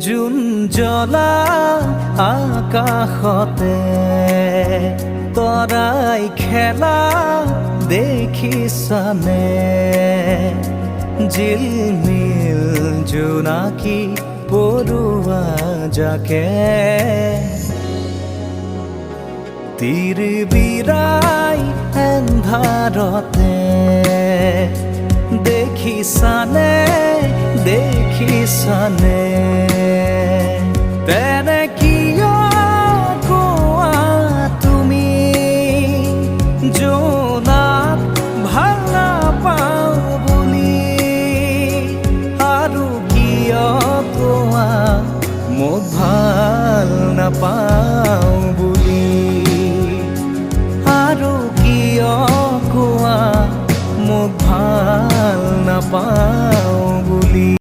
জোন জ্বলা আকাশতে তৰাই খেলা দেখিছানে জিলমিল জোনাকী পৰুৱা জাকে তীৰ বিৰাই এন্ধাৰতে দেখিছানে দেখিছানে তেনে কিয় কোৱা তুমি জোনাক ভাল নাপাওঁ বুলি আৰু কিয় কোৱা মোক ভাল নাপাওঁ বুলি আৰু কিয় কোৱা মোক ভাল নাপাওঁ